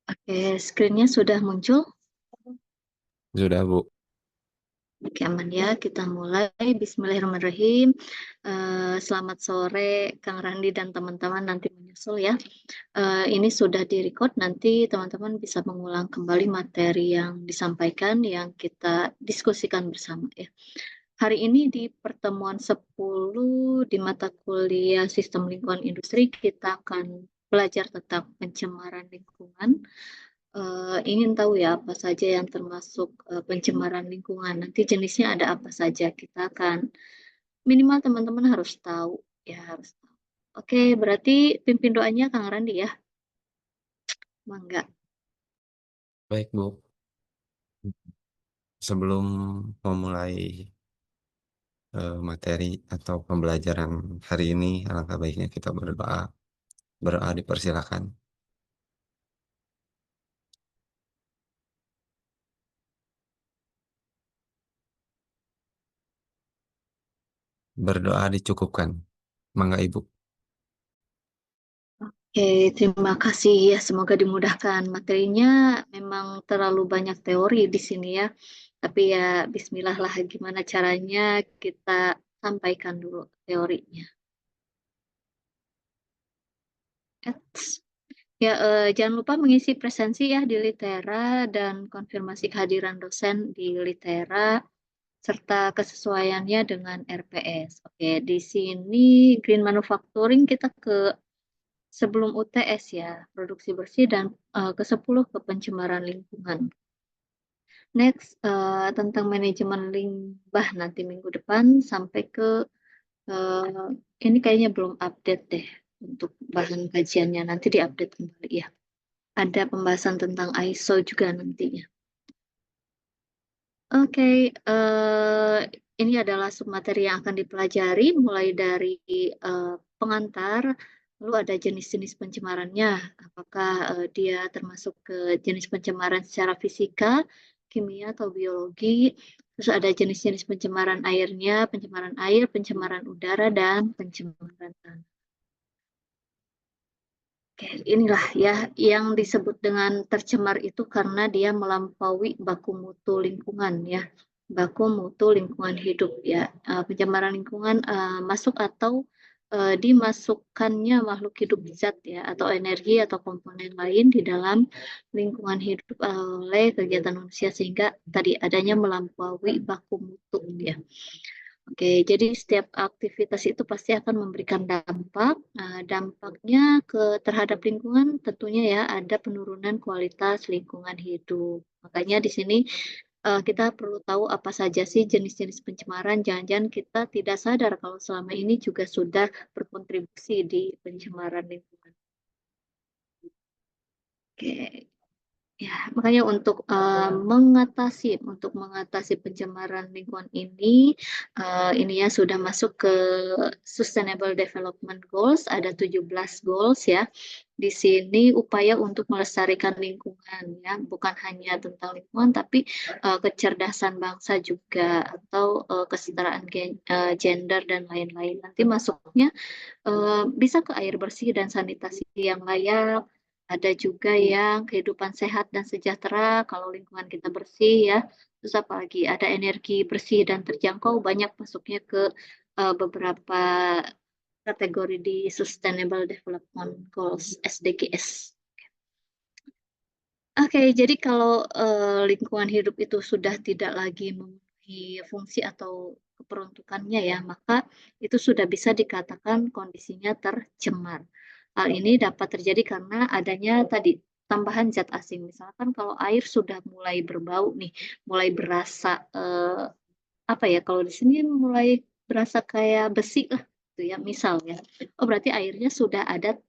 Oke, screen-nya sudah muncul. Sudah, Bu. Oke, aman ya. Kita mulai. Bismillahirrahmanirrahim. Selamat sore, Kang Randi dan teman-teman. Nanti menyusul ya. Ini sudah direcord. Nanti teman-teman bisa mengulang kembali materi yang disampaikan, yang kita diskusikan bersama ya. Hari ini di pertemuan 10 di mata kuliah Sistem Lingkungan Industri, kita akan belajar tentang pencemaran lingkungan. Ingin tahu ya apa saja yang termasuk pencemaran lingkungan. Nanti jenisnya ada apa saja. Kita akan minimal teman-teman harus tahu ya harus tahu. Oke, berarti pimpin doanya Kang Randi ya. Mangga. Baik, Bu. Sebelum memulai materi atau pembelajaran hari ini, alangkah baiknya kita berdoa. Berdoa dipersilakan. Berdoa dicukupkan. Mangga, Ibu. Oke, terima kasih ya. Semoga dimudahkan materinya. Memang terlalu banyak teori di sini ya. Tapi ya Bismillah lah gimana caranya kita sampaikan dulu teorinya. Eits. Ya, jangan lupa mengisi presensi ya di Litera dan konfirmasi kehadiran dosen di Litera serta kesesuaiannya dengan RPS. Oke, di sini Green Manufacturing kita ke sebelum UTS ya, produksi bersih dan ke-10 ke pencemaran lingkungan. Next, tentang manajemen limbah nanti minggu depan sampai ke eh, ini kayaknya belum update deh untuk bahan kajiannya nanti diupdate kembali ya. Ada pembahasan tentang ISO juga nantinya. Oke, ini adalah submateri yang akan dipelajari mulai dari eh, pengantar, lalu ada jenis-jenis pencemarannya, apakah dia termasuk ke jenis pencemaran secara fisika, kimia atau biologi, terus ada jenis-jenis pencemaran airnya, pencemaran air, pencemaran udara, dan pencemaran tanah. Oke, inilah ya yang disebut dengan tercemar itu karena dia melampaui baku mutu lingkungan ya, baku mutu lingkungan hidup ya. Pencemaran lingkungan masuk atau dimasukkannya makhluk hidup zat ya atau energi atau komponen lain di dalam lingkungan hidup oleh kegiatan manusia sehingga tadi adanya melampaui baku mutu ya. Oke, jadi setiap aktivitas itu pasti akan memberikan dampak. Nah, dampaknya terhadap lingkungan tentunya ya ada penurunan kualitas lingkungan hidup. Makanya di sini kita perlu tahu apa saja sih jenis-jenis pencemaran. Jangan-jangan kita tidak sadar kalau selama ini juga sudah berkontribusi di pencemaran lingkungan. Oke, ya, makanya untuk mengatasi pencemaran lingkungan ini ya sudah masuk ke Sustainable Development Goals, ada 17 goals ya. Di sini upaya untuk melestarikan lingkungan ya, bukan hanya tentang lingkungan tapi kecerdasan bangsa juga atau kesetaraan gender dan lain-lain. Nanti masuknya bisa ke air bersih dan sanitasi yang layak. Ada juga yang kehidupan sehat dan sejahtera kalau lingkungan kita bersih ya. Terus apalagi ada energi bersih dan terjangkau banyak masuknya ke beberapa kategori di Sustainable Development Goals SDGs. Oke, jadi kalau lingkungan hidup itu sudah tidak lagi memenuhi fungsi atau keperuntukannya ya, maka itu sudah bisa dikatakan kondisinya tercemar. Hal ini dapat terjadi karena adanya tadi tambahan zat asing. Misalkan kalau air sudah mulai berbau nih, mulai berasa apa ya? Kalau di sini mulai berasa kayak besi lah, gitu ya, misalnya. Oh, berarti airnya sudah ada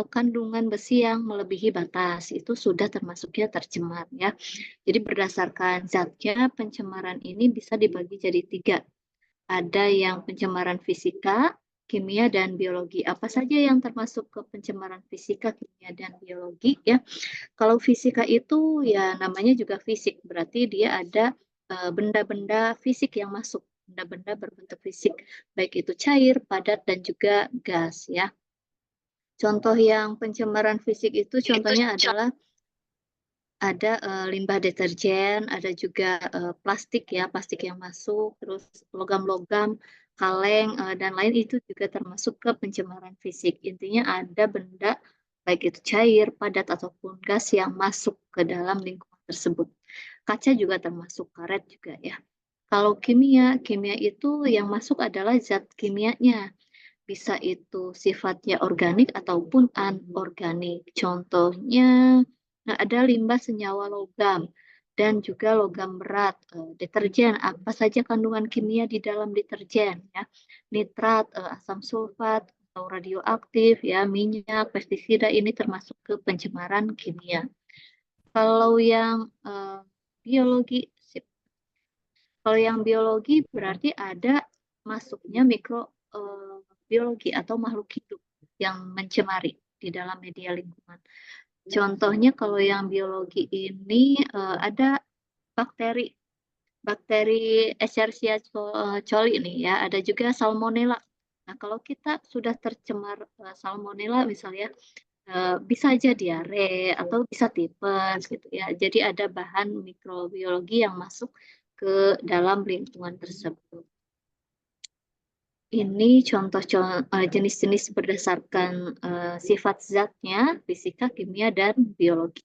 kandungan besi yang melebihi batas, itu sudah termasuknya tercemar ya. Jadi berdasarkan zatnya, pencemaran ini bisa dibagi jadi tiga. Ada yang pencemaran fisika, kimia, dan biologi. Apa saja yang termasuk ke pencemaran fisika, kimia, dan biologi ya? Kalau fisika itu ya namanya juga fisik, berarti dia ada benda-benda fisik yang masuk, benda-benda berbentuk fisik, baik itu cair, padat, dan juga gas ya. Contoh yang pencemaran fisik itu contohnya adalah ada limbah deterjen, ada juga plastik ya, plastik yang masuk, terus logam-logam, kaleng, dan lain itu juga termasuk ke pencemaran fisik. Intinya ada benda, baik itu cair, padat, ataupun gas yang masuk ke dalam lingkungan tersebut. Kaca juga termasuk, karet juga ya. Kalau kimia, kimia itu yang masuk adalah zat kimianya. Bisa itu sifatnya organik ataupun anorganik. Contohnya, nah ada limbah senyawa logam dan juga logam berat. Deterjen, apa saja kandungan kimia di dalam deterjen ya. Nitrat, asam sulfat, atau radioaktif ya, minyak, pestisida ini termasuk ke pencemaran kimia. Kalau yang biologi, kalau yang biologi berarti ada masuknya mikrobiologi atau makhluk hidup yang mencemari di dalam media lingkungan. Contohnya kalau yang biologi ini ada bakteri, bakteri Escherichia coli ini ya, ada juga salmonella. Nah, kalau kita sudah tercemar salmonella misalnya, bisa aja diare atau bisa tipes gitu ya. Jadi ada bahan mikrobiologi yang masuk ke dalam lingkungan tersebut. Ini contoh jenis-jenis berdasarkan sifat zatnya, fisika, kimia, dan biologi.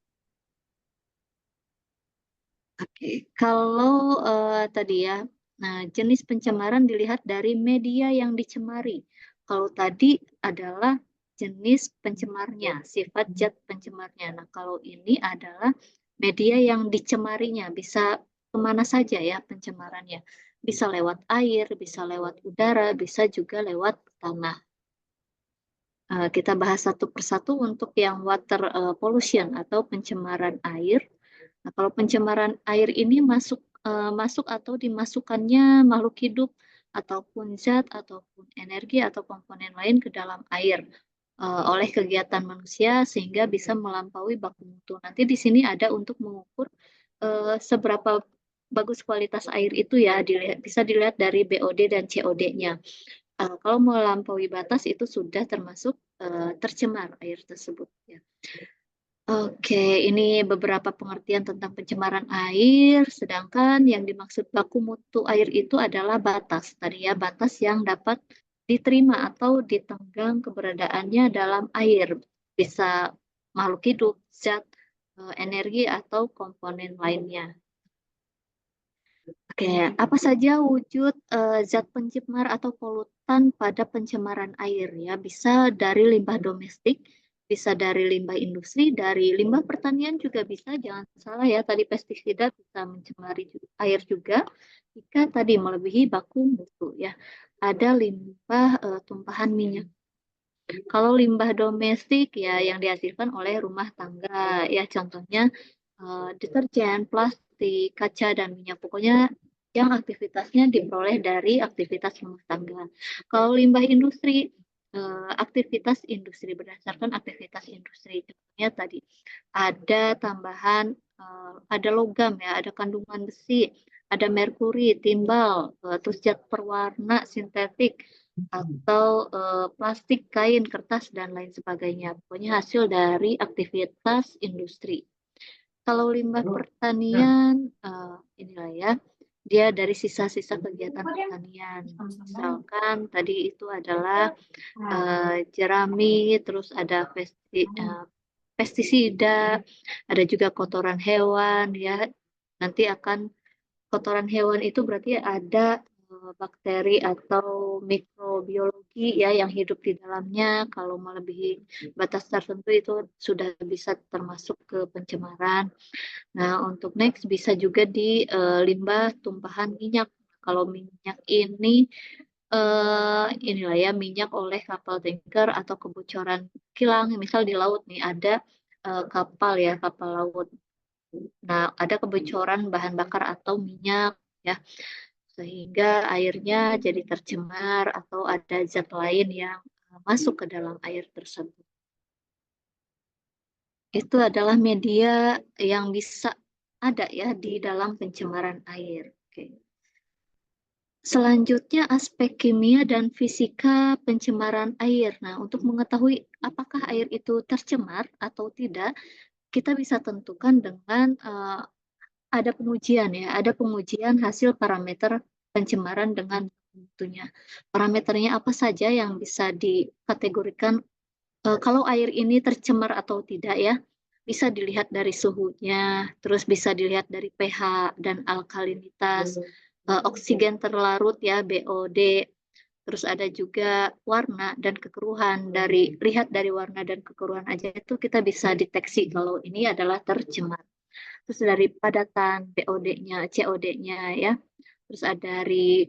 Oke, kalau tadi ya, nah jenis pencemaran dilihat dari media yang dicemari. Kalau tadi adalah jenis pencemarnya, sifat zat pencemarnya. Nah, kalau ini adalah media yang dicemarinya, bisa kemana saja ya pencemarannya. Bisa lewat air, bisa lewat udara, bisa juga lewat tanah. Kita bahas satu persatu untuk yang water pollution atau pencemaran air. Nah, kalau pencemaran air ini masuk atau dimasukkannya makhluk hidup ataupun zat ataupun energi atau komponen lain ke dalam air oleh kegiatan manusia sehingga bisa melampaui baku mutu. Nanti di sini ada untuk mengukur seberapa bagus kualitas air itu ya, bisa dilihat dari BOD dan COD-nya. Kalau melampaui batas itu sudah termasuk tercemar air tersebut ya. Oke, ini beberapa pengertian tentang pencemaran air, sedangkan yang dimaksud baku mutu air itu adalah batas. Tadi ya, batas yang dapat diterima atau ditenggang keberadaannya dalam air. Bisa makhluk hidup, zat, energi, atau komponen lainnya. Oke, apa saja wujud zat pencemar atau polutan pada pencemaran air ya? Bisa dari limbah domestik, bisa dari limbah industri, dari limbah pertanian juga bisa. Jangan salah ya, tadi pestisida bisa mencemari air juga jika tadi melebihi baku mutu ya. Ada limbah tumpahan minyak. Kalau limbah domestik ya yang dihasilkan oleh rumah tangga ya contohnya deterjen, plastik, kaca dan minyak pokoknya yang aktivitasnya diperoleh dari aktivitas rumah tangga. Kalau limbah industri aktivitas industri berdasarkan aktivitas industri contohnya tadi ada tambahan ada logam ya, ada kandungan besi, ada merkuri, timbal, terus zat perwarna sintetik atau plastik, kain, kertas, dan lain sebagainya. Pokoknya hasil dari aktivitas industri. Kalau limbah pertanian, inilah ya, dia dari sisa-sisa kegiatan pertanian. Misalkan tadi itu adalah jerami, terus ada pestisida, ada juga kotoran hewan, ya. Nanti akan kotoran hewan itu berarti ada bakteri atau mikrobiologi ya yang hidup di dalamnya. Kalau melebihi batas tertentu itu sudah bisa termasuk ke pencemaran. Nah, untuk next bisa juga di limbah tumpahan minyak. Kalau minyak ini inilah ya minyak oleh kapal tanker atau kebocoran kilang, misal di laut nih ada kapal ya kapal laut. Nah, ada kebocoran bahan bakar atau minyak ya, sehingga airnya jadi tercemar atau ada zat lain yang masuk ke dalam air tersebut. Itu adalah media yang bisa ada ya di dalam pencemaran air. Oke. Selanjutnya aspek kimia dan fisika pencemaran air. Nah, untuk mengetahui apakah air itu tercemar atau tidak, kita bisa tentukan dengan ada pengujian ya, ada pengujian hasil parameter pencemaran dengan tentunya. Parameternya apa saja yang bisa dikategorikan kalau air ini tercemar atau tidak ya? Bisa dilihat dari suhunya, terus bisa dilihat dari pH dan alkalinitas, oksigen terlarut ya, BOD, terus ada juga warna dan kekeruhan. Lihat dari warna dan kekeruhan aja itu kita bisa deteksi kalau ini adalah tercemar. Terus dari padatan BOD-nya, COD-nya ya. Terus ada dari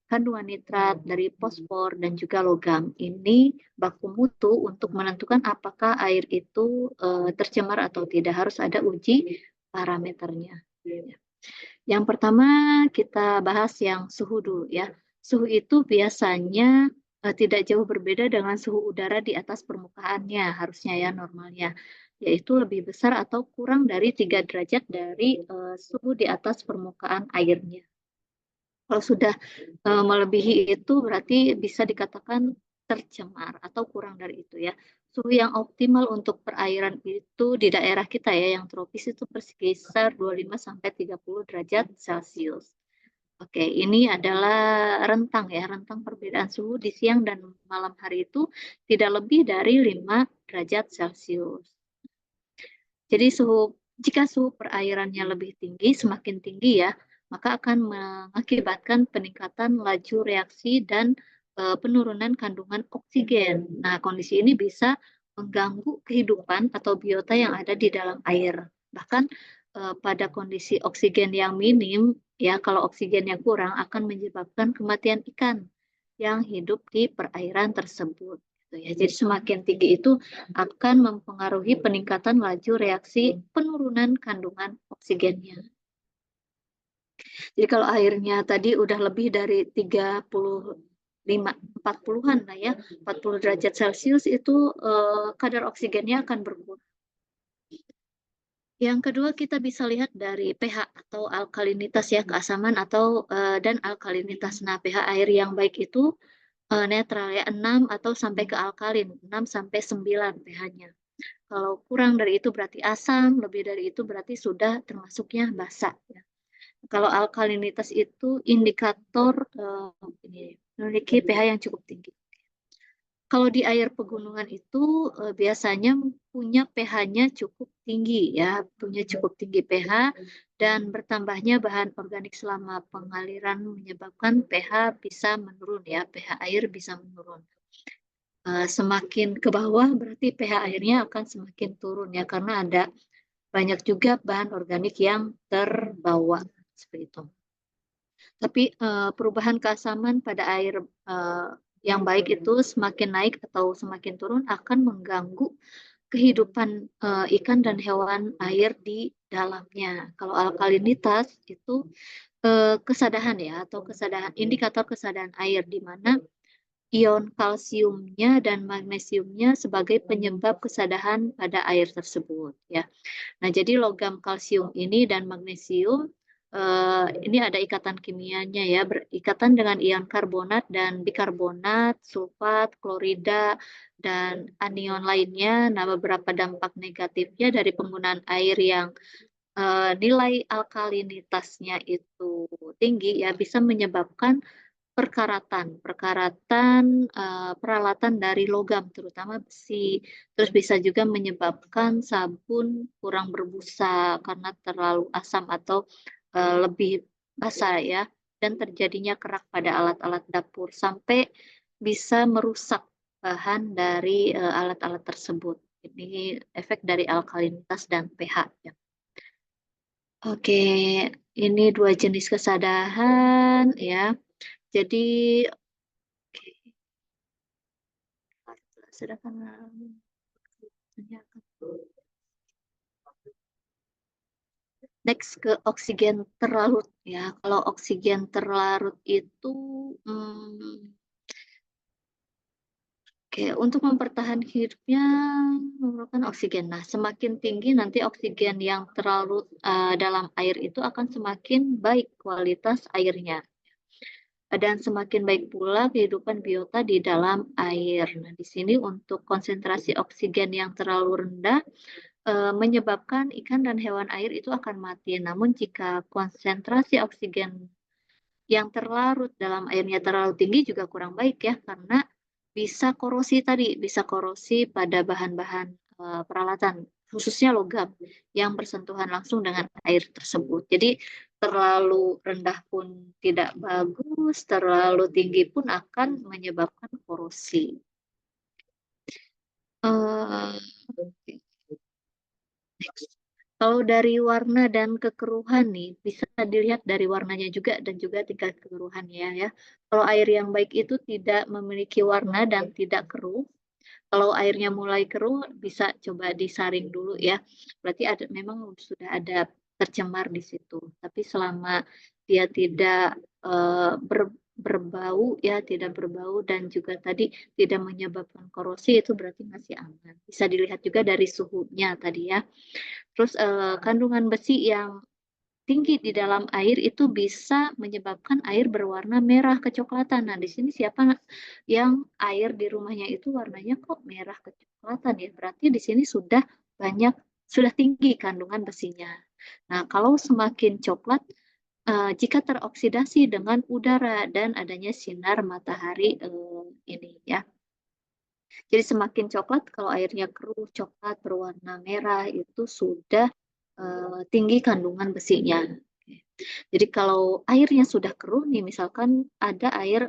kandungan nitrat, dari fosfor, dan juga logam. Ini baku mutu untuk menentukan apakah air itu tercemar atau tidak. Harus ada uji parameternya. Yang pertama kita bahas yang suhu dulu ya. Suhu itu biasanya tidak jauh berbeda dengan suhu udara di atas permukaannya, harusnya ya normalnya, yaitu lebih besar atau kurang dari 3 derajat dari suhu di atas permukaan airnya. Kalau sudah melebihi itu berarti bisa dikatakan tercemar atau kurang dari itu ya. Suhu yang optimal untuk perairan itu di daerah kita ya yang tropis itu berkisar 25 sampai 30 derajat Celcius. Oke, ini adalah rentang ya, rentang perbedaan suhu di siang dan malam hari itu tidak lebih dari 5 derajat Celcius. Jadi jika suhu perairannya lebih tinggi, semakin tinggi ya, maka akan mengakibatkan peningkatan laju reaksi dan penurunan kandungan oksigen. Nah, kondisi ini bisa mengganggu kehidupan atau biota yang ada di dalam air. Bahkan pada kondisi oksigen yang minim, ya kalau oksigennya kurang akan menyebabkan kematian ikan yang hidup di perairan tersebut. Gitu ya. Jadi semakin tinggi itu akan mempengaruhi peningkatan laju reaksi penurunan kandungan oksigennya. Jadi kalau airnya tadi udah lebih dari 35, 40-an lah ya, 40 derajat Celcius itu kadar oksigennya akan berkurang. Yang kedua kita bisa lihat dari pH atau alkalinitas ya, keasaman atau dan alkalinitas. Nah, pH air yang baik itu netral ya, 6 atau sampai ke alkalin, 6 sampai 9 pH-nya. Kalau kurang dari itu berarti asam, lebih dari itu berarti sudah termasuknya basa ya. Kalau alkalinitas itu indikator ini memiliki pH yang cukup tinggi. Kalau di air pegunungan itu biasanya punya pH-nya cukup tinggi ya, punya cukup tinggi pH dan bertambahnya bahan organik selama pengaliran menyebabkan pH bisa menurun ya, pH air bisa menurun. Semakin ke bawah berarti pH airnya akan semakin turun ya, karena ada banyak juga bahan organik yang terbawa seperti itu. Tapi perubahan keasaman pada air yang baik itu semakin naik atau semakin turun akan mengganggu kehidupan ikan dan hewan air di dalamnya. Kalau alkalinitas itu kesadahan ya, atau kesadahan indikator kesadahan air di mana ion kalsiumnya dan magnesiumnya sebagai penyebab kesadahan pada air tersebut ya. Nah, jadi logam kalsium ini dan magnesium ini ada ikatan kimianya ya, berikatan dengan ion karbonat dan bikarbonat, sulfat, klorida, dan anion lainnya. Nah, beberapa dampak negatifnya dari penggunaan air yang nilai alkalinitasnya itu tinggi ya bisa menyebabkan perkaratan peralatan dari logam terutama besi, terus bisa juga menyebabkan sabun kurang berbusa karena terlalu asam atau lebih basah ya, dan terjadinya kerak pada alat-alat dapur sampai bisa merusak bahan dari alat-alat tersebut. Ini efek dari alkalinitas dan pH ya. Oke, ini 2 jenis kesadahan ya. Jadi sedangkan next ke oksigen terlarut ya. Kalau oksigen terlarut itu oke, untuk mempertahankan hidupnya memerlukan oksigen. Nah, semakin tinggi nanti oksigen yang terlarut dalam air itu akan semakin baik kualitas airnya. dan semakin baik pula kehidupan biota di dalam air. Nah, di sini untuk konsentrasi oksigen yang terlalu rendah menyebabkan ikan dan hewan air itu akan mati. Namun jika konsentrasi oksigen yang terlarut dalam airnya terlalu tinggi juga kurang baik ya, karena bisa korosi tadi, bisa korosi pada bahan-bahan peralatan, khususnya logam yang bersentuhan langsung dengan air tersebut. Jadi terlalu rendah pun tidak bagus, terlalu tinggi pun akan menyebabkan korosi. Next. Kalau dari warna dan kekeruhan nih, bisa dilihat dari warnanya juga dan juga tingkat kekeruhannya ya. Kalau air yang baik itu tidak memiliki warna dan tidak keruh. Kalau airnya mulai keruh, bisa coba disaring dulu ya. Berarti memang sudah ada tercemar di situ. Tapi selama dia tidak berbau ya, tidak berbau dan juga tadi tidak menyebabkan korosi, itu berarti masih aman. Bisa dilihat juga dari suhunya tadi ya. Terus kandungan besi yang tinggi di dalam air itu bisa menyebabkan air berwarna merah kecoklatan. Nah, di sini siapa yang air di rumahnya itu warnanya kok merah kecoklatan ya? Berarti di sini sudah tinggi kandungan besinya. Nah, kalau semakin coklat jika teroksidasi dengan udara dan adanya sinar matahari ini ya. Jadi semakin coklat kalau airnya keruh coklat berwarna merah itu sudah tinggi kandungan besinya. Jadi kalau airnya sudah keruh nih, misalkan ada air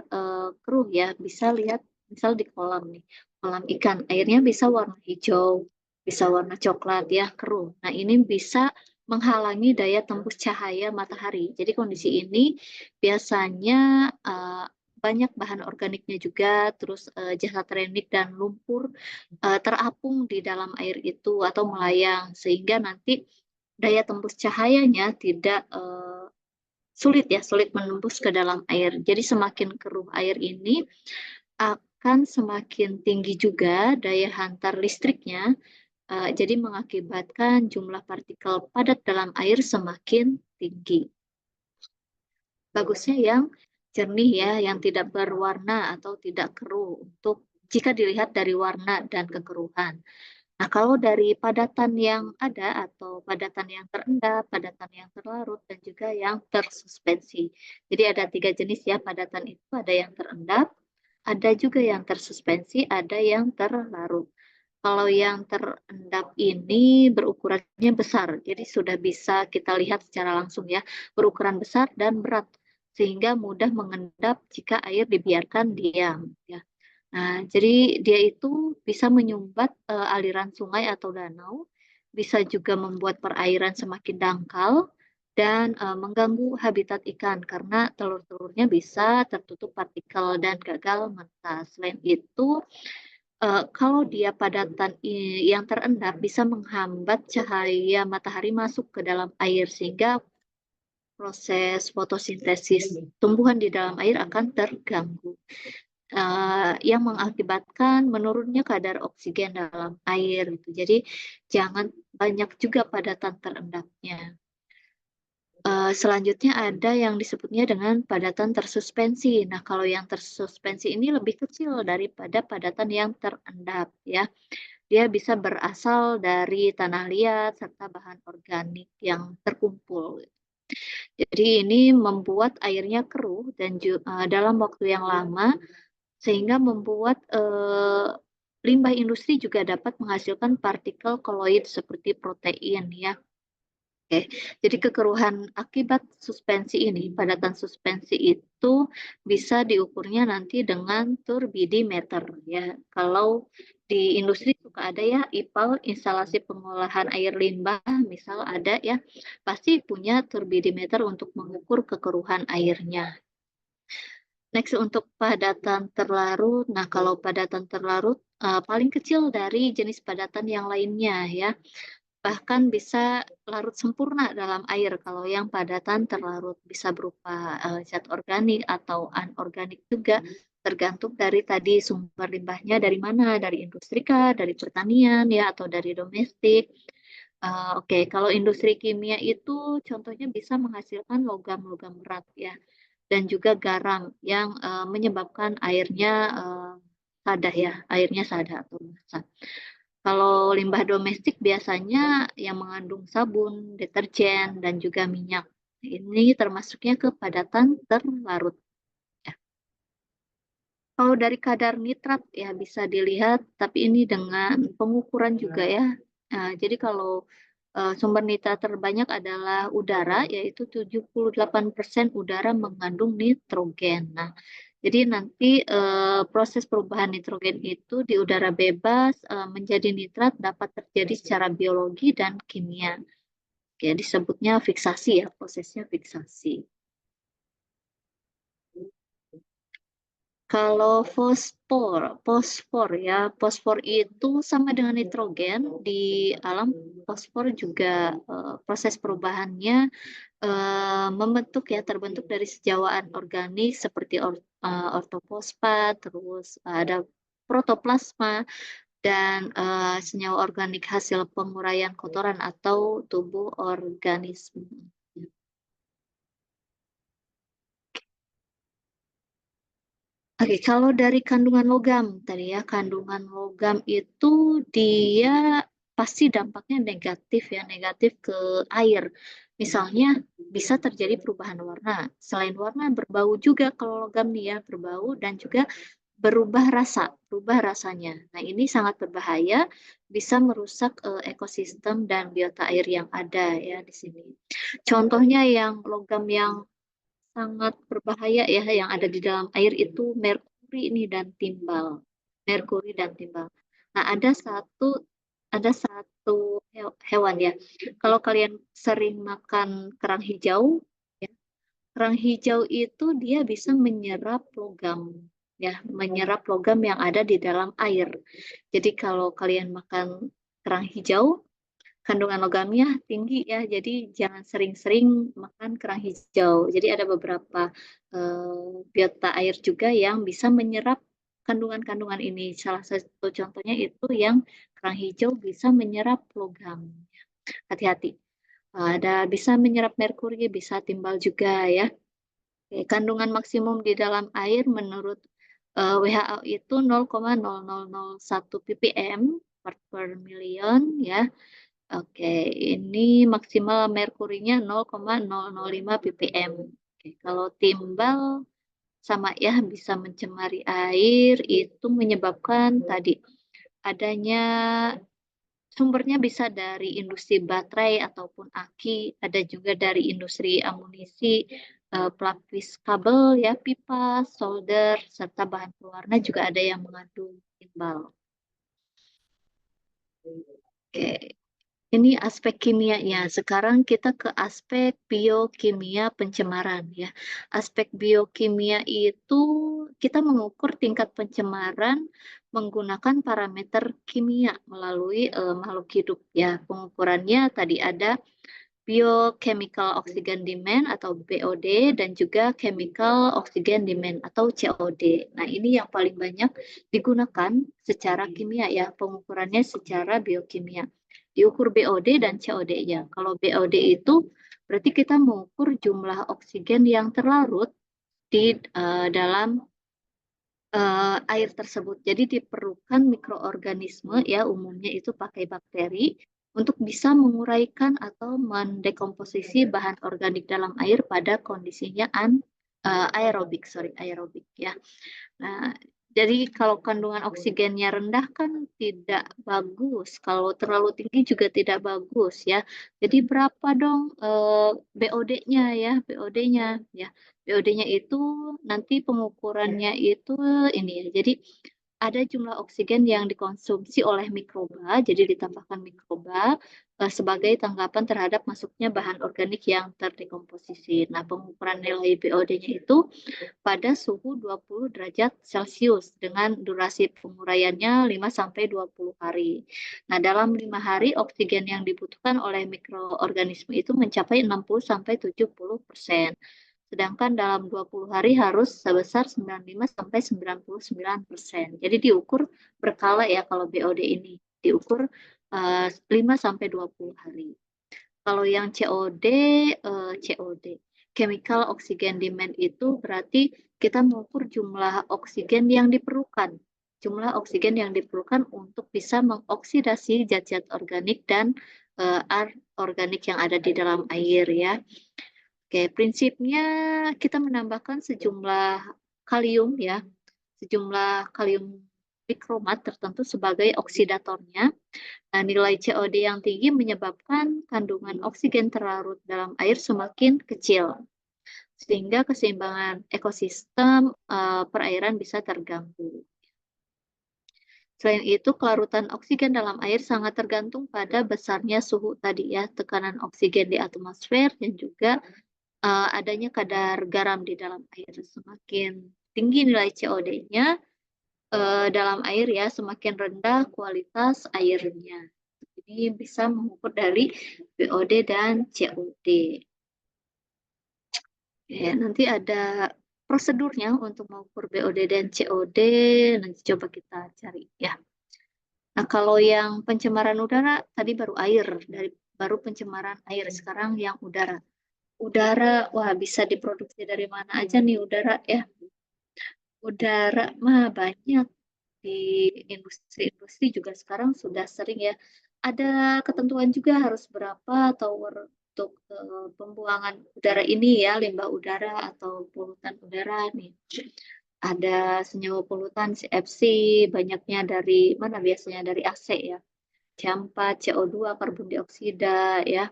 keruh ya, bisa lihat misal di kolam nih, kolam ikan, airnya bisa warna hijau, bisa warna coklat ya, keruh. Nah ini bisa menghalangi daya tembus cahaya matahari. Jadi kondisi ini biasanya banyak bahan organiknya juga, terus zat rendik dan lumpur terapung di dalam air itu atau melayang, sehingga nanti daya tembus cahayanya tidak sulit menembus ke dalam air. Jadi semakin keruh air ini akan semakin tinggi juga daya hantar listriknya, jadi mengakibatkan jumlah partikel padat dalam air semakin tinggi. Bagusnya yang jernih ya, yang tidak berwarna atau tidak keruh untuk jika dilihat dari warna dan kekeruhan. Nah, kalau dari padatan yang ada atau padatan yang terendap, padatan yang terlarut, dan juga yang tersuspensi. Jadi ada 3 jenis ya padatan itu, ada yang terendap, ada juga yang tersuspensi, ada yang terlarut. Kalau yang terendap ini berukurannya besar, jadi sudah bisa kita lihat secara langsung ya, berukuran besar dan berat, sehingga mudah mengendap jika air dibiarkan diam. Ya. Nah, jadi dia itu bisa menyumbat aliran sungai atau danau, bisa juga membuat perairan semakin dangkal dan mengganggu habitat ikan karena telur-telurnya bisa tertutup partikel dan gagal menetas. Selain itu, kalau dia padatan yang terendap bisa menghambat cahaya matahari masuk ke dalam air sehingga proses fotosintesis tumbuhan di dalam air akan terganggu. Yang mengakibatkan menurunnya kadar oksigen dalam air gitu. Jadi jangan banyak juga padatan terendapnya. Selanjutnya ada yang disebutnya dengan padatan tersuspensi. Nah, kalau yang tersuspensi ini lebih kecil daripada padatan yang terendap ya. Dia bisa berasal dari tanah liat serta bahan organik yang terkumpul. Jadi ini membuat airnya keruh dan dalam waktu yang lama sehingga membuat limbah industri juga dapat menghasilkan partikel koloid seperti protein ya. Oke, jadi kekeruhan akibat suspensi ini, padatan suspensi itu bisa diukurnya nanti dengan turbidimeter ya. Kalau di industri suka ada ya IPAL, instalasi pengolahan air limbah, misal ada ya, pasti punya turbidimeter untuk mengukur kekeruhan airnya. Next untuk padatan terlarut. Nah, kalau padatan terlarut paling kecil dari jenis padatan yang lainnya ya. Bahkan bisa larut sempurna dalam air kalau yang padatan terlarut bisa berupa zat organik atau anorganik juga tergantung dari tadi sumber limbahnya dari mana, dari industri kah, dari pertanian ya atau dari domestik. Oke, kalau industri kimia itu contohnya bisa menghasilkan logam-logam berat ya. dan juga garam yang menyebabkan airnya sadah ya, airnya sadah atau basah. Kalau limbah domestik biasanya yang mengandung sabun, deterjen, dan juga minyak. Ini termasuknya kepadatan terlarut. Ya. Kalau dari kadar nitrat ya bisa dilihat, tapi ini dengan pengukuran juga ya. Nah, jadi kalau sumber nitrat terbanyak adalah udara, yaitu 78% udara mengandung nitrogen. Nah, jadi nanti proses perubahan nitrogen itu di udara bebas menjadi nitrat dapat terjadi secara biologi dan kimia. Ya, disebutnya fiksasi ya, prosesnya fiksasi. Kalau fosfor ya, fosfor itu sama dengan nitrogen di alam. Fosfor juga proses perubahannya membentuk ya, terbentuk dari sejawaan organik seperti ortofosfat, terus ada protoplasma dan senyawa organik hasil penguraian kotoran atau tubuh organisme. Oke, kalau dari kandungan logam tadi ya, kandungan logam itu dia pasti dampaknya negatif ya, negatif ke air. Misalnya bisa terjadi perubahan warna. Selain warna, berbau juga kalau logam nih ya, berbau dan juga berubah rasanya. Nah, ini sangat berbahaya, bisa merusak ekosistem dan biota air yang ada ya di sini. Contohnya yang logam yang sangat berbahaya ya yang ada di dalam air itu merkuri ini dan timbal. Merkuri dan timbal. Nah, ada satu hewan ya. Kalau kalian sering makan kerang hijau, ya, kerang hijau itu dia bisa menyerap logam ya, menyerap logam yang ada di dalam air. Jadi kalau kalian makan kerang hijau, kandungan logamnya tinggi ya, jadi jangan sering-sering makan kerang hijau. Jadi ada beberapa biota air juga yang bisa menyerap kandungan-kandungan ini. Salah satu contohnya itu yang kerang hijau bisa menyerap logam. Hati-hati. Ada bisa menyerap merkuri, bisa timbal juga ya. Oke, kandungan maksimum di dalam air menurut WHO itu 0,0001 ppm per million ya. Oke, ini maksimal merkurinya 0,005 ppm. Oke, kalau timbal sama ya bisa mencemari air itu menyebabkan tadi adanya sumbernya bisa dari industri baterai ataupun aki, ada juga dari industri amunisi, pelapis kabel ya, pipa, solder, serta bahan pewarna juga ada yang mengandung timbal. Oke. Ini aspek kimianya. Sekarang kita ke aspek biokimia pencemaran ya. Aspek biokimia itu kita mengukur tingkat pencemaran menggunakan parameter kimia melalui makhluk hidup ya. Pengukurannya tadi ada biochemical oxygen demand atau BOD dan juga chemical oxygen demand atau COD. Nah, ini yang paling banyak digunakan secara kimia ya, pengukurannya secara biokimia. Diukur BOD dan COD-nya. Kalau BOD itu berarti kita mengukur jumlah oksigen yang terlarut di dalam air tersebut. Jadi diperlukan mikroorganisme ya umumnya itu pakai bakteri untuk bisa menguraikan atau mendekomposisi bahan organik dalam air pada kondisinya aerobik ya. Nah, jadi kalau kandungan oksigennya rendah kan tidak bagus, kalau terlalu tinggi juga tidak bagus ya. Jadi berapa dong BOD-nya ya, BOD-nya ya. BOD-nya itu nanti pengukurannya itu ini ya. Jadi ada jumlah oksigen yang dikonsumsi oleh mikroba, jadi ditambahkan mikroba sebagai tanggapan terhadap masuknya bahan organik yang terdekomposisi. Nah, pengukuran nilai BOD-nya itu pada suhu 20 derajat Celcius dengan durasi penguraiannya 5-20 hari. Nah, dalam 5 hari oksigen yang dibutuhkan oleh mikroorganisme itu mencapai 60-70%. Sedangkan dalam 20 hari harus sebesar 95-99%. Jadi diukur berkala ya kalau BOD ini. Diukur 5-20 hari. Kalau yang COD, COD. chemical oxygen demand itu berarti kita mengukur jumlah oksigen yang diperlukan. Jumlah oksigen yang diperlukan untuk bisa mengoksidasi zat-zat organik dan organik yang ada di dalam air ya. Oke, prinsipnya kita menambahkan sejumlah kalium ya, sejumlah kalium bikromat tertentu sebagai oksidatornya. Nah, nilai COD yang tinggi menyebabkan kandungan oksigen terlarut dalam air semakin kecil, sehingga keseimbangan ekosistem perairan bisa terganggu. Selain itu, kelarutan oksigen dalam air sangat tergantung pada besarnya suhu tadi ya, tekanan oksigen di atmosfer dan juga adanya kadar garam di dalam air. Semakin tinggi nilai COD-nya dalam air ya, semakin rendah kualitas airnya. Ini bisa mengukur dari BOD dan COD. Ya, nanti ada prosedurnya untuk mengukur BOD dan COD, nanti coba kita cari ya. Nah, kalau yang pencemaran udara tadi baru air, baru pencemaran air, sekarang yang udara. Udara, wah bisa diproduksi dari mana aja nih udara ya. Udara mah banyak di industri-industri juga sekarang sudah sering ya. Ada ketentuan juga harus berapa tower untuk pembuangan udara ini ya, limbah udara atau polutan udara nih. Ada senyawa polutan CFC, banyaknya dari mana biasanya dari AC ya. C4, CO2, karbon dioksida ya.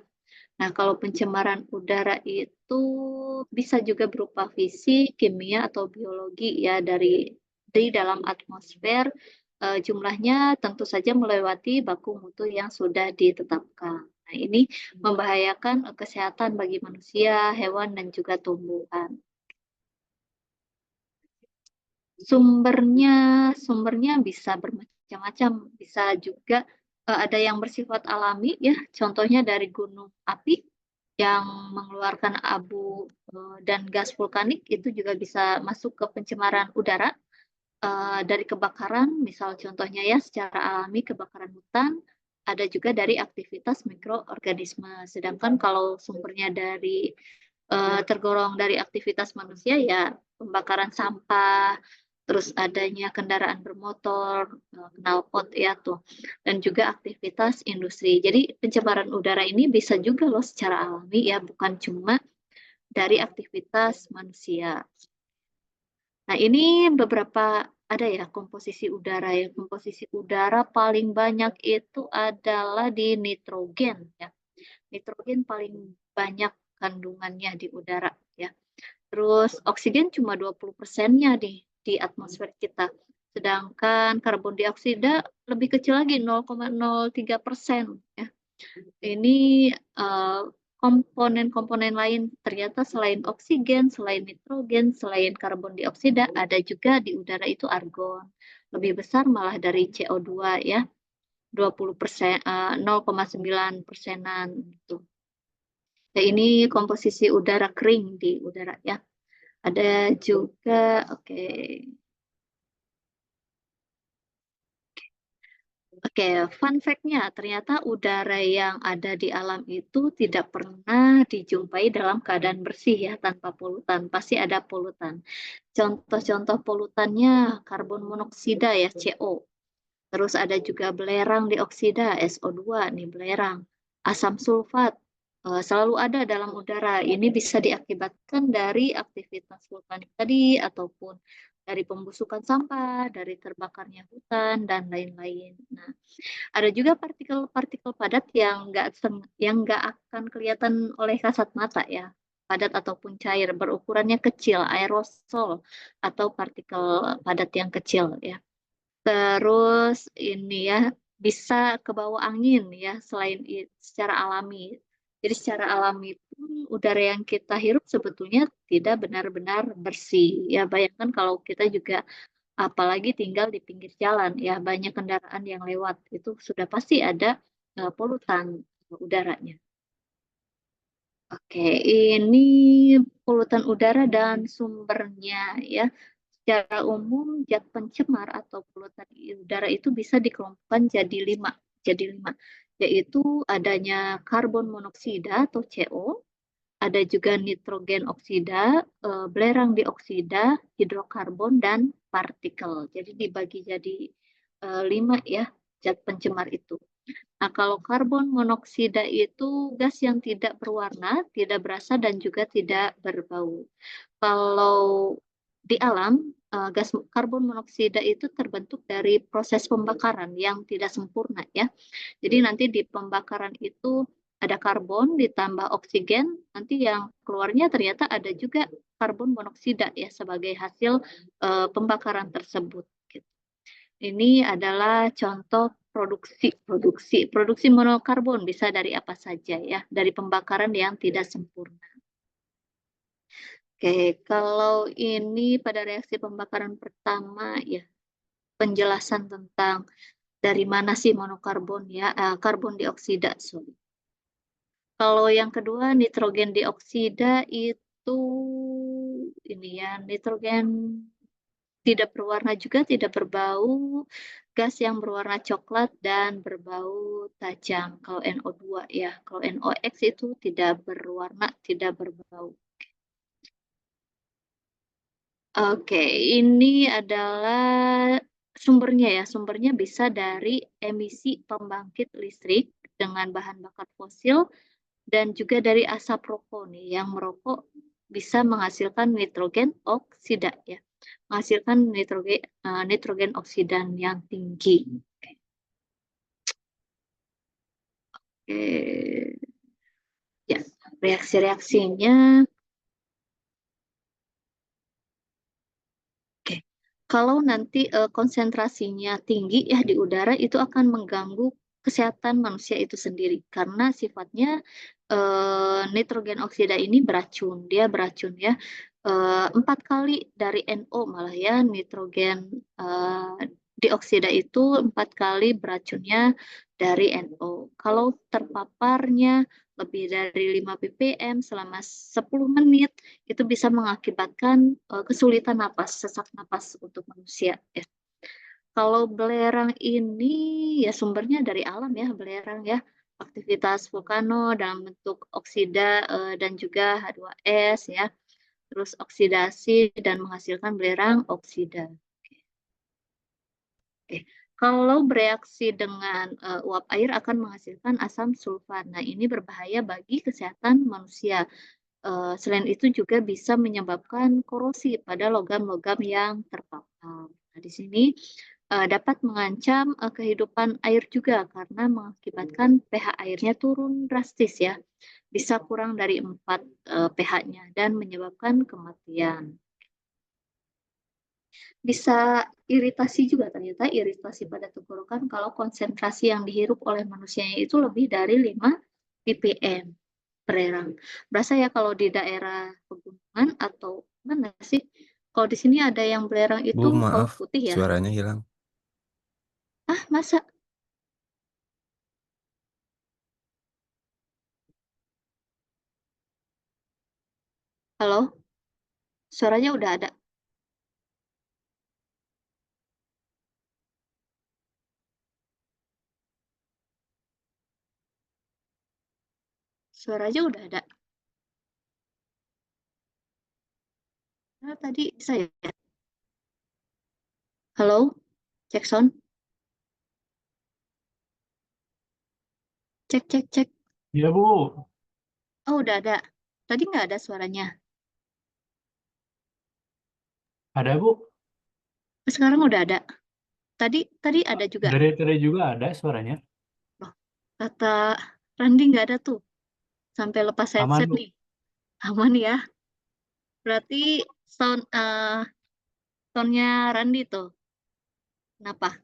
Nah, kalau pencemaran udara itu bisa juga berupa fisik, kimia, atau biologi ya dari dalam atmosfer. Jumlahnya tentu saja melewati baku mutu yang sudah ditetapkan. Nah, ini membahayakan kesehatan bagi manusia, hewan, dan juga tumbuhan. Sumbernya bisa bermacam-macam, bisa juga ada yang bersifat alami ya, contohnya dari gunung api yang mengeluarkan abu dan gas vulkanik itu juga bisa masuk ke pencemaran udara. Dari kebakaran, misal contohnya ya secara alami kebakaran hutan, ada juga dari aktivitas mikroorganisme. Sedangkan kalau sumbernya tergolong dari aktivitas manusia ya pembakaran sampah, terus adanya kendaraan bermotor, knalpot ya tuh, dan juga aktivitas industri. Jadi pencemaran udara ini bisa juga loh secara alami ya, bukan cuma dari aktivitas manusia. Nah, ini beberapa ada ya komposisi udara ya. Komposisi udara paling banyak itu adalah di nitrogen ya. Nitrogen paling banyak kandungannya di udara ya. Terus oksigen cuma 20%-nya di atmosfer kita. Sedangkan karbon dioksida lebih kecil lagi 0,03% ya. Ini komponen-komponen lain ternyata selain oksigen, selain nitrogen, selain karbon dioksida ada juga di udara itu argon. Lebih besar malah dari CO2 ya. 20%, 0,9%-an gitu. Nah, ini komposisi udara kering di udara ya. Ada juga, oke. Oke, fun fact-nya, ternyata udara yang ada di alam itu tidak pernah dijumpai dalam keadaan bersih ya, tanpa polutan. Pasti ada polutan. Contoh-contoh polutannya karbon monoksida ya, CO. Terus ada juga belerang dioksida, SO2 nih belerang. Asam sulfat selalu ada dalam udara. Ini bisa diakibatkan dari aktivitas vulkanik tadi ataupun dari pembusukan sampah, dari terbakarnya hutan dan lain-lain. Nah, ada juga partikel-partikel padat yang nggak akan kelihatan oleh kasat mata ya, padat ataupun cair, berukurannya kecil, aerosol atau partikel padat yang kecil ya. Terus ini ya bisa ke bawah angin ya selain secara alami. Jadi secara alami pun udara yang kita hirup sebetulnya tidak benar-benar bersih. Ya bayangkan kalau kita juga apalagi tinggal di pinggir jalan ya banyak kendaraan yang lewat itu sudah pasti ada polutan udaranya. Oke, ini polutan udara dan sumbernya ya. Secara umum, zat pencemar atau polutan udara itu bisa dikelompokkan jadi lima, yaitu adanya karbon monoksida atau CO, ada juga nitrogen oksida, belerang dioksida, hidrokarbon, dan partikel. Jadi dibagi jadi 5 ya zat pencemar itu. Nah, kalau karbon monoksida itu gas yang tidak berwarna, tidak berasa, dan juga tidak berbau. Kalau di alam, gas karbon monoksida itu terbentuk dari proses pembakaran yang tidak sempurna ya. Jadi nanti di pembakaran itu ada karbon ditambah oksigen, nanti yang keluarnya ternyata ada juga karbon monoksida ya sebagai hasil pembakaran tersebut. Gitu. Ini adalah contoh produksi monokarbon bisa dari apa saja ya, dari pembakaran yang tidak sempurna. Oke, kalau ini pada reaksi pembakaran pertama ya, penjelasan tentang dari mana sih monokarbon ya, karbon dioksida, sorry. Kalau yang kedua nitrogen dioksida itu ini ya, nitrogen tidak berwarna juga tidak berbau, gas yang berwarna coklat dan berbau tajam. Kalau NO2 ya, kalau NOx itu tidak berwarna, tidak berbau. Oke, ini adalah sumbernya ya. Sumbernya bisa dari emisi pembangkit listrik dengan bahan bakar fosil dan juga dari asap rokok nih. Yang merokok bisa menghasilkan nitrogen oksida ya. Menghasilkan nitrogen oksidan yang tinggi. Oke. Ya, reaksi-reaksinya. Oke, kalau nanti konsentrasinya tinggi ya di udara itu akan mengganggu kesehatan manusia itu sendiri karena sifatnya nitrogen oksida ini beracun, dia beracun ya 4 kali dari NO malah ya nitrogen dioksida itu 4 kali beracunnya dari NO. Kalau terpaparnya lebih dari 5 ppm selama 10 menit itu bisa mengakibatkan kesulitan napas, sesak napas untuk manusia ya. Kalau belerang ini ya sumbernya dari alam ya, belerang ya. Aktivitas vulkano dalam bentuk oksida dan juga H2S ya. Terus oksidasi dan menghasilkan belerang oksida. Oke. Kalau bereaksi dengan uap air akan menghasilkan asam sulfat. Nah, ini berbahaya bagi kesehatan manusia. Selain itu juga bisa menyebabkan korosi pada logam-logam yang terpapar. Nah, di sini dapat mengancam kehidupan air juga karena mengakibatkan pH airnya turun drastis ya. Bisa kurang dari 4 pH-nya dan menyebabkan kematian. Bisa iritasi juga ternyata iritasi pada tenggorokan kalau konsentrasi yang dihirup oleh manusianya itu lebih dari 5 ppm belerang. Berasa ya kalau di daerah pegunungan atau mana sih? Kalau di sini ada yang belerang Bu, itu kawah maaf, putih ya. suaranya hilang. Ah, masa? Halo? Suaranya udah ada. Suaranya udah ada. Nah, tadi saya. Halo? Jackson? Cek, cek, cek. Iya, Bu. Oh, udah ada. Tadi nggak ada suaranya. Ada, Bu. Sekarang udah ada. Tadi tadi ada juga. Dari tadi juga ada suaranya. Loh, kata Randi nggak ada tuh. Sampai lepas Aman, headset Bu. nih. Aman ya. Berarti sound soundnya Randi tuh. Kenapa?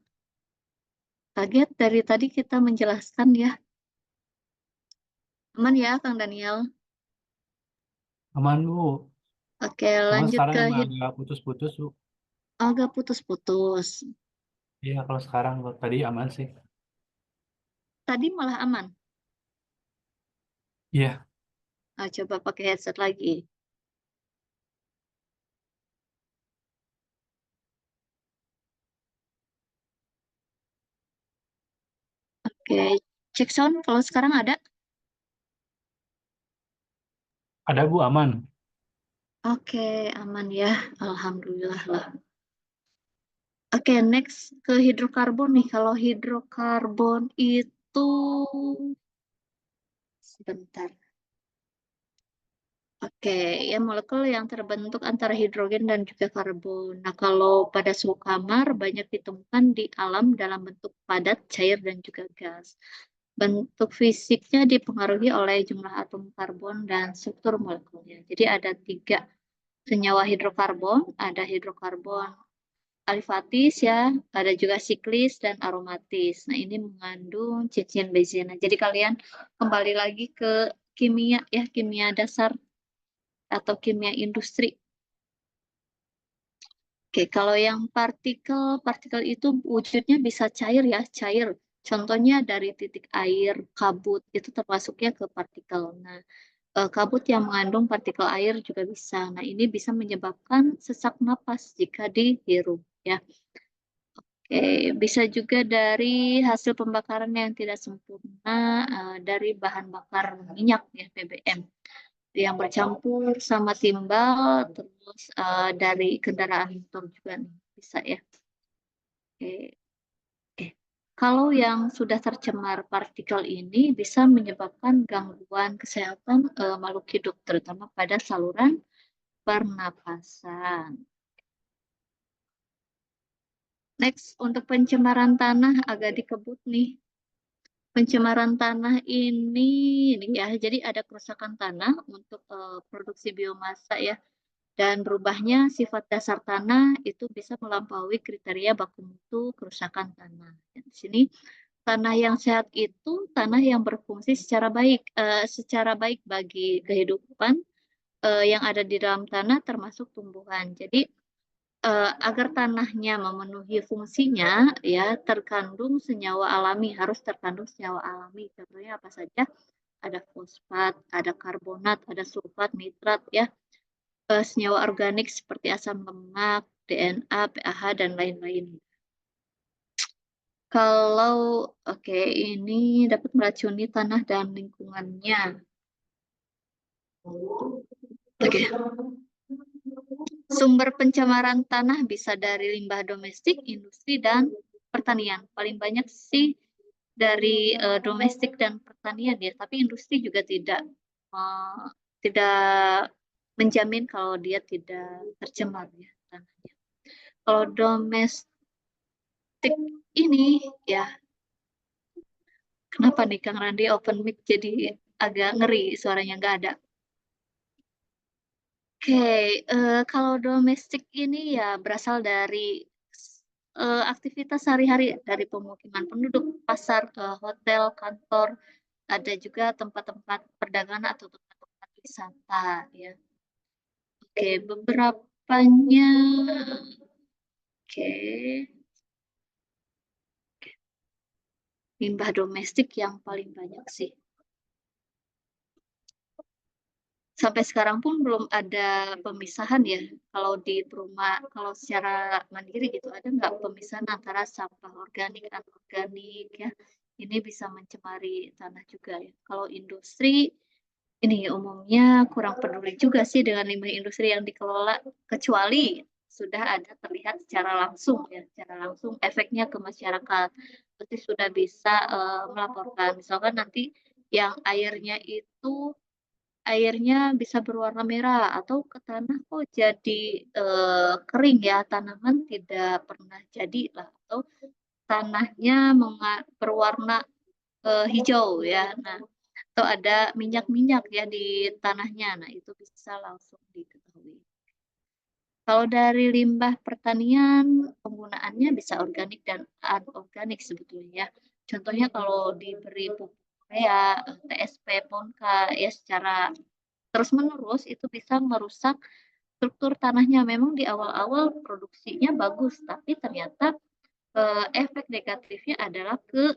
Kaget dari tadi kita menjelaskan ya. Aman ya, Kang Daniel. Aman, Bu. Oke, Cuma lanjut sekarang ke emang hit. agak putus-putus, Bu. Agak putus-putus. Iya, kalau sekarang tadi aman sih. Tadi malah aman. Iya, Coba pakai headset lagi. Oke, cek sound kalau sekarang ada. Ada Bu, aman. Oke, aman ya. Alhamdulillah lah. Oke, next ke hidrokarbon nih. Kalau hidrokarbon itu sebentar. Oke, ya molekul yang terbentuk antara hidrogen dan juga karbon. Nah, kalau pada suhu kamar banyak ditemukan di alam dalam bentuk padat, cair, dan juga gas. Bentuk fisiknya dipengaruhi oleh jumlah atom karbon dan struktur molekulnya. Jadi ada 3 senyawa hidrokarbon, ada hidrokarbon alifatis ya, ada juga siklis dan aromatis. Nah, ini mengandung cincin benzena. Jadi kalian kembali lagi ke kimia ya, kimia dasar atau kimia industri. Oke, kalau yang partikel itu wujudnya bisa cair ya, cair. Contohnya dari titik air, kabut, itu termasuknya ke partikel. Nah, kabut yang mengandung partikel air juga bisa. Nah, ini bisa menyebabkan sesak napas jika dihirup ya. Oke, bisa juga dari hasil pembakaran yang tidak sempurna dari bahan bakar minyak ya, BBM. Yang bercampur sama timbal, terus dari kendaraan motor juga nih, bisa ya. Oke. Oke. Kalau yang sudah tercemar partikel ini bisa menyebabkan gangguan kesehatan makhluk hidup, terutama pada saluran pernapasan. Next, untuk pencemaran tanah agak dikebut nih. Pencemaran tanah ini ya, jadi ada kerusakan tanah untuk produksi biomasa ya. Dan berubahnya sifat dasar tanah itu bisa melampaui kriteria baku mutu kerusakan tanah. Di sini tanah yang sehat itu tanah yang berfungsi secara baik bagi kehidupan yang ada di dalam tanah termasuk tumbuhan. Jadi agar tanahnya memenuhi fungsinya ya harus terkandung senyawa alami. Contohnya apa saja? Ada fosfat, ada karbonat, ada sulfat, nitrat ya. Senyawa organik seperti asam lemak, DNA, pH, dan lain-lain. Kalau ini dapat meracuni tanah dan lingkungannya. Oke. Sumber pencemaran tanah bisa dari limbah domestik, industri, dan pertanian. Paling banyak sih dari domestik dan pertanian ya, tapi industri juga tidak menjamin kalau dia tidak tercemar ya tanahnya. Kalau domestik ini ya, kenapa nih Kang Randi open mic jadi agak ngeri suaranya nggak ada. Oke, kalau domestik ini ya berasal dari aktivitas sehari-hari dari pemukiman penduduk, pasar, hotel, kantor, ada juga tempat-tempat perdagangan atau tempat-tempat wisata ya. Oke, beberapanya. Oke, limbah domestik yang paling banyak sih. Sampai sekarang pun belum ada pemisahan ya. Kalau di perumahan, kalau secara mandiri gitu, ada nggak pemisahan antara sampah organik dan anorganik ya? Ini bisa mencemari tanah juga ya. Kalau industri, ini umumnya kurang peduli juga sih dengan limbah industri yang dikelola, kecuali sudah ada terlihat secara langsung ya, secara langsung efeknya ke masyarakat. Berarti sudah bisa melaporkan. Misalkan nanti yang airnya bisa berwarna merah atau ke tanah kok jadi kering ya, tanaman tidak pernah jadi lah, atau tanahnya berwarna hijau ya. Nah, atau ada minyak-minyak ya di tanahnya. Nah, itu bisa langsung diketahui. Kalau dari limbah pertanian, penggunaannya bisa organik dan anorganik sebetulnya ya. Contohnya kalau diberi pupuk urea, TSP, Ponka ya secara terus-menerus itu bisa merusak struktur tanahnya. Memang di awal-awal produksinya bagus, tapi ternyata efek negatifnya adalah ke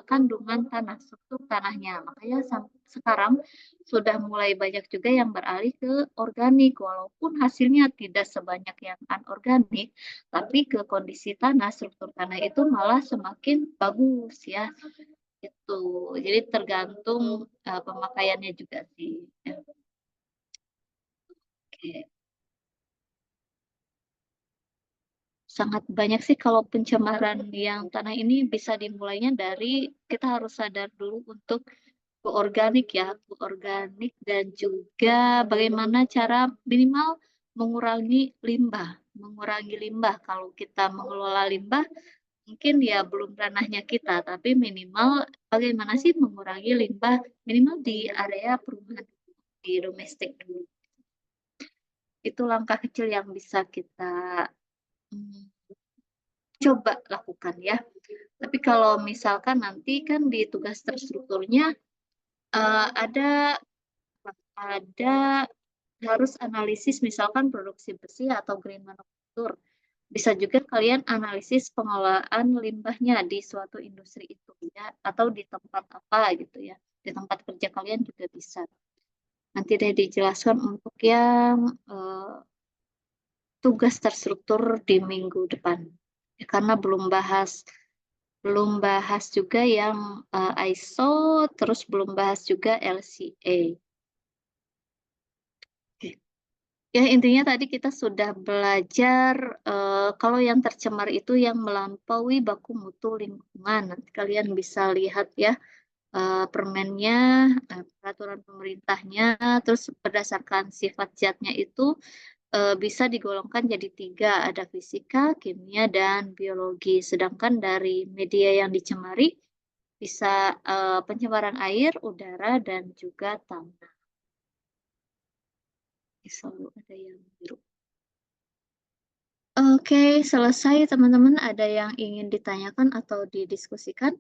kandungan tanah, struktur tanahnya. Makanya sekarang sudah mulai banyak juga yang beralih ke organik, walaupun hasilnya tidak sebanyak yang anorganik, tapi ke kondisi tanah, struktur tanah itu malah semakin bagus ya. Itu. Jadi tergantung pemakaiannya juga sih. Ya. Sangat banyak sih kalau pencemaran yang tanah ini bisa dimulainya dari kita harus sadar dulu untuk organik ya, organik dan juga bagaimana cara minimal mengurangi limbah. Mengurangi limbah, kalau kita mengelola limbah mungkin ya belum ranahnya kita, tapi minimal bagaimana sih mengurangi limbah minimal di area perumahan, di domestik dulu. Itu langkah kecil yang bisa kita coba lakukan ya. Tapi kalau misalkan nanti kan di tugas terstrukturnya ada harus analisis misalkan produksi bersih atau green manufactur. Bisa juga kalian analisis pengelolaan limbahnya di suatu industri itu ya, atau di tempat apa gitu ya. Di tempat kerja kalian juga bisa. Nanti deh dijelaskan untuk yang tugas terstruktur di minggu depan. Ya, karena belum bahas juga yang ISO, terus belum bahas juga LCA. Ya, intinya tadi kita sudah belajar kalau yang tercemar itu yang melampaui baku mutu lingkungan. Nanti kalian bisa lihat ya permennya, peraturan pemerintahnya, terus berdasarkan sifat zatnya itu bisa digolongkan jadi 3, ada fisika, kimia, dan biologi. Sedangkan dari media yang dicemari bisa pencemaran air, udara, dan juga tanah. Selalu ada yang biru. Oke, selesai teman-teman. Ada yang ingin ditanyakan atau didiskusikan?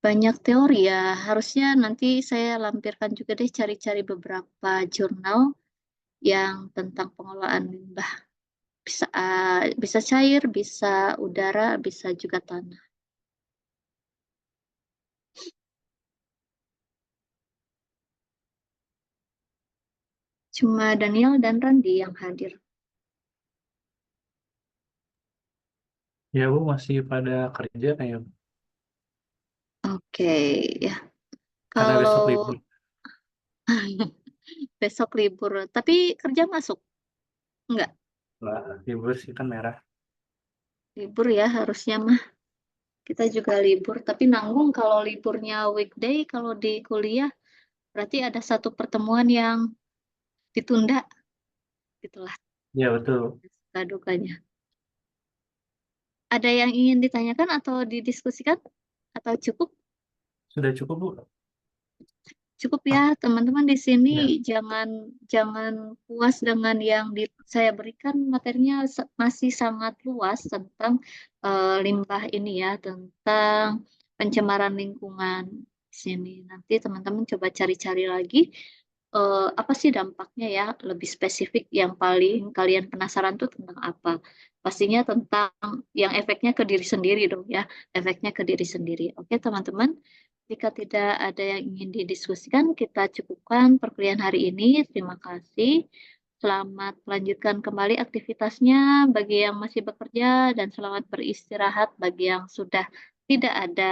Banyak teori ya. Harusnya nanti saya lampirkan juga deh cari-cari beberapa jurnal yang tentang pengelolaan limbah. Bisa cair, bisa udara, bisa juga tanah. Cuma Daniel dan Randi yang hadir. Ya, Bu, masih pada kerja kayak Oke, ya. karena besok Kalau libur. besok libur, tapi kerja masuk? Enggak, Lah, libur sih kan merah. libur ya harusnya mah. Kita juga libur, tapi nanggung kalau liburnya weekday, kalau di kuliah berarti ada satu pertemuan yang ditunda, gitulah Ya, betul. suka dukanya. Ada yang ingin ditanyakan atau didiskusikan atau cukup? Sudah cukup, Bu? Cukup ya teman-teman di sini Ya. jangan puas dengan yang saya berikan, materinya masih sangat luas tentang limbah ini ya, tentang pencemaran lingkungan di sini. Nanti teman-teman coba cari-cari lagi apa sih dampaknya ya, lebih spesifik yang paling kalian penasaran tuh tentang apa. Pastinya tentang yang efeknya ke diri sendiri dong ya, efeknya ke diri sendiri. Oke teman-teman. Jika tidak ada yang ingin didiskusikan, kita cukupkan perkuliahan hari ini. Terima kasih. Selamat melanjutkan kembali aktivitasnya bagi yang masih bekerja dan selamat beristirahat bagi yang sudah tidak ada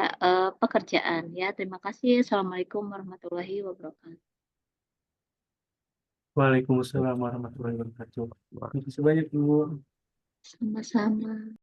pekerjaan ya. Terima kasih. Assalamualaikum warahmatullahi wabarakatuh. Waalaikumsalam warahmatullahi wabarakatuh. Terima kasih banyak, Bu. Sama-sama.